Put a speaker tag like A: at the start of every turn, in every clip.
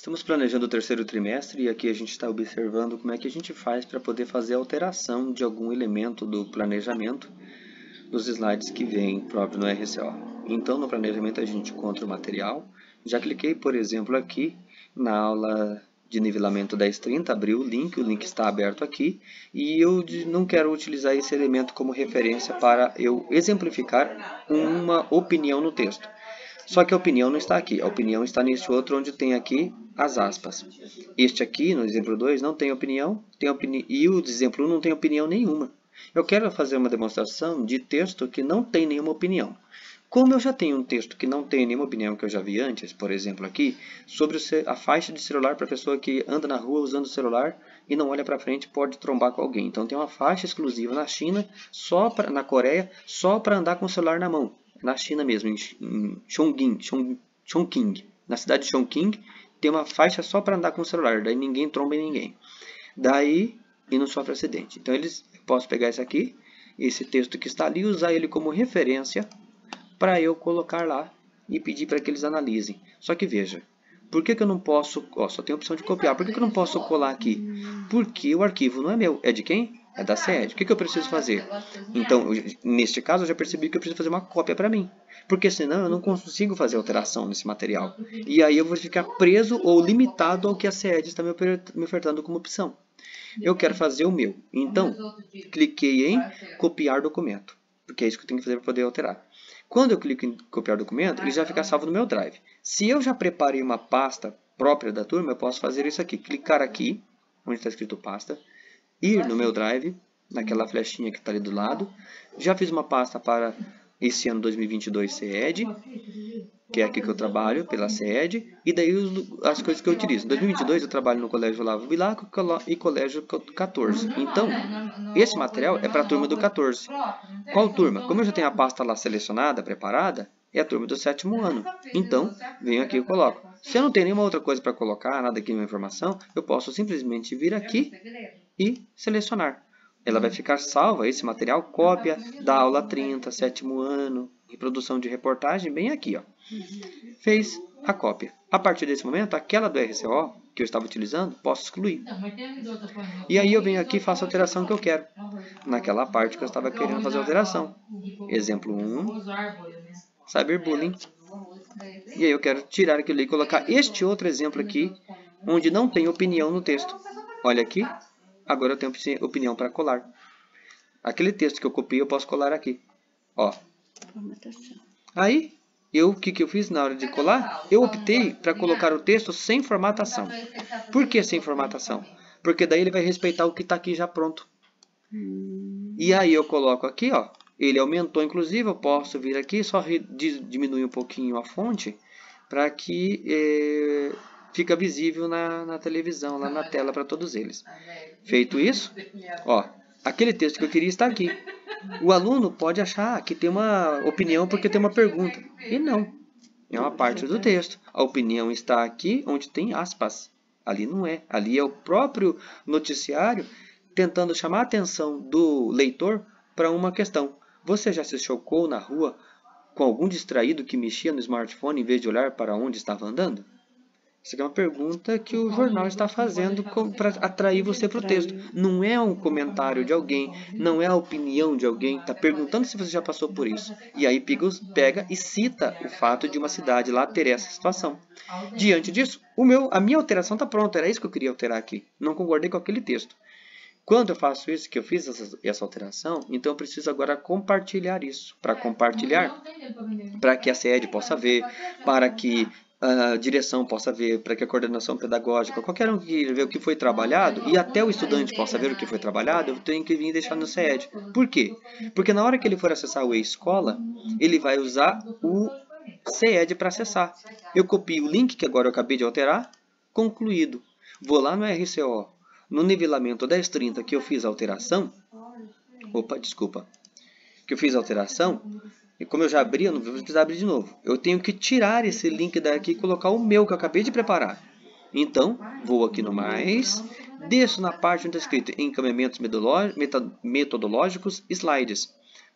A: Estamos planejando o terceiro trimestre e aqui a gente está observando como é que a gente faz para poder fazer alteração de algum elemento do planejamento dos slides que vem próprio no RCO. Então, no planejamento a gente encontra o material. Já cliquei, por exemplo, aqui na aula de nivelamento 1030, abri o link está aberto aqui e eu não quero utilizar esse elemento como referência para eu exemplificar uma opinião no texto. Só que a opinião não está aqui, a opinião está neste outro onde tem aqui as aspas. Este aqui, no exemplo 2, não tem opinião, e o exemplo 1 não tem opinião nenhuma. Eu quero fazer uma demonstração de texto que não tem nenhuma opinião. Como eu já tenho um texto que não tem nenhuma opinião que eu já vi antes, por exemplo aqui, sobre a faixa de celular para a pessoa que anda na rua usando o celular e não olha para frente pode trombar com alguém. Então tem uma faixa exclusiva na China, na Coreia, só para andar com o celular na mão. Na China mesmo, em Chongqing, na cidade de Chongqing, tem uma faixa só para andar com o celular, daí ninguém tromba em ninguém. Daí, e não sofre acidente. Então, eu posso pegar esse texto que está ali, e usar ele como referência para eu colocar lá e pedir para que eles analisem. Só que veja, por que eu não posso, só tem a opção de copiar, por que eu não posso colar aqui? Porque o arquivo não é meu, é de quem? É da SED. O que eu preciso fazer? Então, neste caso, eu já percebi que eu preciso fazer uma cópia para mim. Porque senão eu não consigo fazer alteração nesse material. E aí eu vou ficar preso ou limitado ao que a SED está me ofertando como opção. Eu quero fazer o meu. Então, cliquei em copiar documento. Porque é isso que eu tenho que fazer para poder alterar. Quando eu clico em copiar documento, ele já fica salvo no meu Drive. Se eu já preparei uma pasta própria da turma, eu posso fazer isso aqui. Clicar aqui, onde está escrito pasta. Ir no meu Drive, naquela flechinha que está ali do lado. Já fiz uma pasta para esse ano 2022 CED, que é aqui que eu trabalho, pela CED. E daí as coisas que eu utilizo. Em 2022 eu trabalho no Colégio Olavo Bilac e Colégio 14. Então, esse material é para a turma do 14. Qual turma? Como eu já tenho a pasta lá selecionada, preparada, é a turma do 7º ano. Então, venho aqui e coloco. Se eu não tenho nenhuma outra coisa para colocar, nada aqui, nenhuma informação, eu posso simplesmente vir aqui e selecionar. Ela vai ficar salva, esse material, cópia da aula 30, 7º ano, reprodução de reportagem, bem aqui. Ó. Fez a cópia. A partir desse momento, aquela do RCO que eu estava utilizando, posso excluir. E aí eu venho aqui e faço a alteração que eu quero. Naquela parte que eu estava querendo fazer a alteração. Exemplo 1, cyberbullying. E aí eu quero tirar aquilo e colocar este outro exemplo aqui, onde não tem opinião no texto. Olha aqui. Agora eu tenho opinião para colar. Aquele texto que eu copiei, eu posso colar aqui. Ó. Aí, o que eu fiz na hora de colar? Eu optei para colocar o texto sem formatação. Por que sem formatação? Porque daí ele vai respeitar o que está aqui já pronto. E aí eu coloco aqui, ó. Ele aumentou, inclusive, eu posso vir aqui, só diminuir um pouquinho a fonte, para que fica visível na televisão, lá na tela para todos eles. Feito isso, ó, aquele texto que eu queria está aqui. O aluno pode achar que tem uma opinião porque tem uma pergunta. E não, é uma parte do texto. A opinião está aqui onde tem aspas. Ali não é. Ali é o próprio noticiário tentando chamar a atenção do leitor para uma questão. Você já se chocou na rua com algum distraído que mexia no smartphone em vez de olhar para onde estava andando? Essa é uma pergunta que o jornal está fazendo para atrair você para o texto. Não é um comentário de alguém, não é a opinião de alguém. Está perguntando se você já passou por isso. E aí pega e cita o fato de uma cidade lá ter essa situação. Diante disso, a minha alteração está pronta. Era isso que eu queria alterar aqui. Não concordei com aquele texto. Quando eu faço isso, que eu fiz essa alteração, então eu preciso agora compartilhar isso. Para compartilhar, para que a SED possa ver, para que a direção possa ver, para que a coordenação pedagógica, qualquer um que ver o que foi trabalhado, e até o estudante possa ver o que foi trabalhado, eu tenho que vir deixar no CED. Por quê? Porque na hora que ele for acessar o e-escola, ele vai usar o CED para acessar. Eu copio o link que agora eu acabei de alterar, concluído. Vou lá no RCO, no nivelamento 1030 que eu fiz a alteração, e como eu já abri, eu não vou precisar abrir de novo. Eu tenho que tirar esse link daqui e colocar o meu que eu acabei de preparar. Então, vou aqui no mais, desço na parte onde está escrito encaminhamentos metodológicos, slides.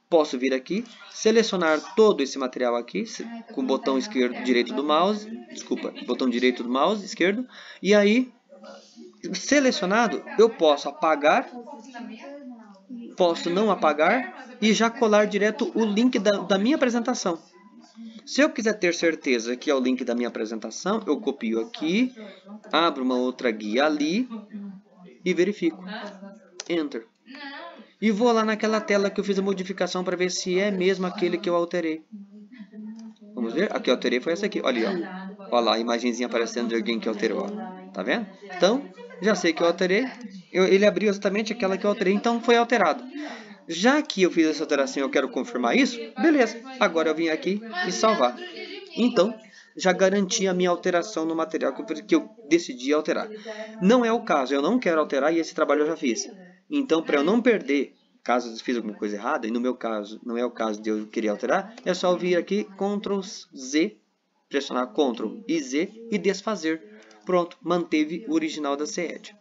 A: posso vir aqui, selecionar todo esse material aqui, com o botão esquerdo, direito do mouse, botão direito do mouse, esquerdo, e aí, selecionado, eu posso apagar, posso não apagar, e já colar direto o link da minha apresentação. Se eu quiser ter certeza que é o link da minha apresentação, eu copio aqui, abro uma outra guia ali e verifico. Enter. E vou lá naquela tela que eu fiz a modificação para ver se é mesmo aquele que eu alterei. Vamos ver? A que eu alterei foi essa aqui. Olha aí, ó. Olha lá, a imagenzinha aparecendo de alguém que alterou. Ó. Tá vendo? Então, já sei que eu alterei. Ele abriu exatamente aquela que eu alterei, então foi alterado. Já que eu fiz essa alteração e eu quero confirmar isso, beleza. Agora eu vim aqui e salvar. Então, já garanti a minha alteração no material que eu decidi alterar. Não é o caso, eu não quero alterar e esse trabalho eu já fiz. Então, para eu não perder, caso eu fiz alguma coisa errada, e no meu caso, não é o caso de eu querer alterar, é só eu vir aqui, Ctrl Z, pressionar Ctrl e Z e desfazer. Pronto, manteve o original da CED.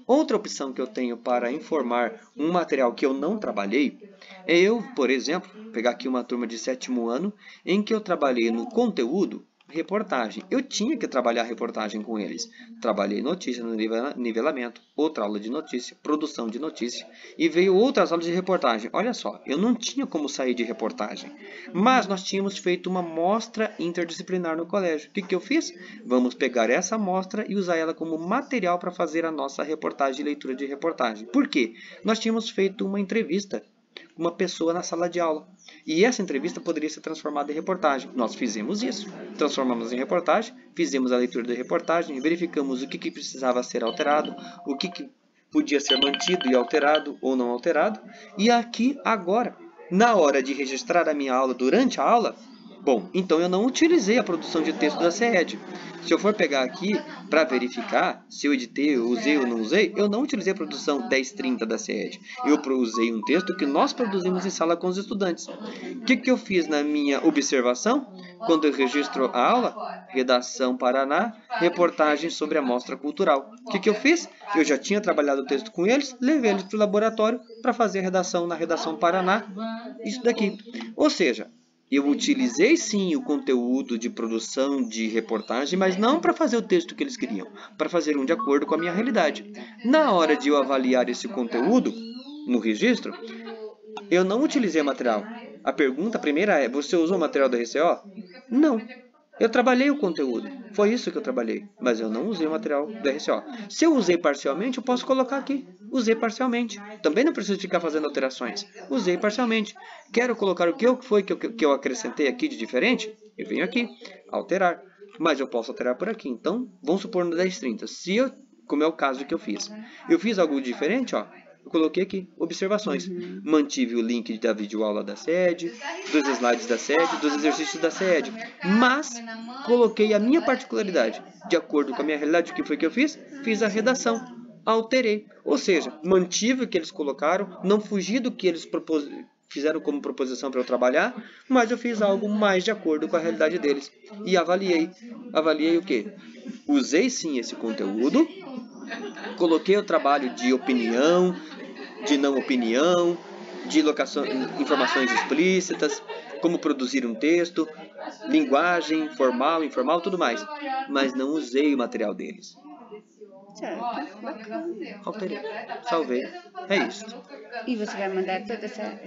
A: Outra opção que eu tenho para informar um material que eu não trabalhei é eu, por exemplo, pegar aqui uma turma de 7º ano em que eu trabalhei no conteúdo reportagem. Eu tinha que trabalhar reportagem com eles. Trabalhei notícia no nivelamento, outra aula de notícia, produção de notícia e veio outras aulas de reportagem. Olha só, eu não tinha como sair de reportagem, mas nós tínhamos feito uma mostra interdisciplinar no colégio. O que eu fiz? Vamos pegar essa amostra e usar ela como material para fazer a nossa reportagem e leitura de reportagem. Por quê? Nós tínhamos feito uma entrevista com uma pessoa na sala de aula. E essa entrevista poderia ser transformada em reportagem. Nós fizemos isso. Transformamos em reportagem, fizemos a leitura da reportagem, verificamos o que precisava ser alterado, o que podia ser mantido e alterado ou não alterado. E aqui, agora, na hora de registrar a minha aula durante a aula, bom, então eu não utilizei a produção de texto da CED. Se eu for pegar aqui para verificar se eu editei, eu usei ou não usei, eu não utilizei a produção 1030 da CED. Eu usei um texto que nós produzimos em sala com os estudantes. O que eu fiz na minha observação? Quando eu registro a aula, redação Paraná, reportagem sobre a mostra cultural. O que eu fiz? Eu já tinha trabalhado o texto com eles, levei eles para o laboratório para fazer a redação na redação Paraná, isso daqui. Ou seja, eu utilizei sim o conteúdo de produção de reportagem, mas não para fazer o texto que eles queriam, para fazer um de acordo com a minha realidade. Na hora de eu avaliar esse conteúdo no registro, eu não utilizei material. A pergunta primeira é, você usou o material da RCO? Não. Eu trabalhei o conteúdo, foi isso que eu trabalhei, mas eu não usei o material do RCO. Se eu usei parcialmente, eu posso colocar aqui, usei parcialmente. Também não preciso ficar fazendo alterações, usei parcialmente. Quero colocar o que foi que eu acrescentei aqui de diferente? Eu venho aqui, alterar. Mas eu posso alterar por aqui, então vamos supor no 1030, como é o caso que eu fiz. Eu fiz algo diferente, ó. Eu coloquei aqui, observações. Mantive o link da videoaula da CED, dos slides da CED, dos exercícios da CED. Mas coloquei a minha particularidade. De acordo com a minha realidade, o que foi que eu fiz? Fiz a redação. Alterei. Ou seja, mantive o que eles colocaram, não fugi do que eles fizeram como proposição para eu trabalhar, mas eu fiz algo mais de acordo com a realidade deles. E avaliei. Avaliei o quê? Usei sim esse conteúdo, coloquei o trabalho de opinião, de não opinião, de informações explícitas, como produzir um texto, linguagem formal, informal, tudo mais. Mas não usei o material deles.
B: Certo, bacana.
A: Alterei, salvei. É isso.
B: E você vai mandar toda essa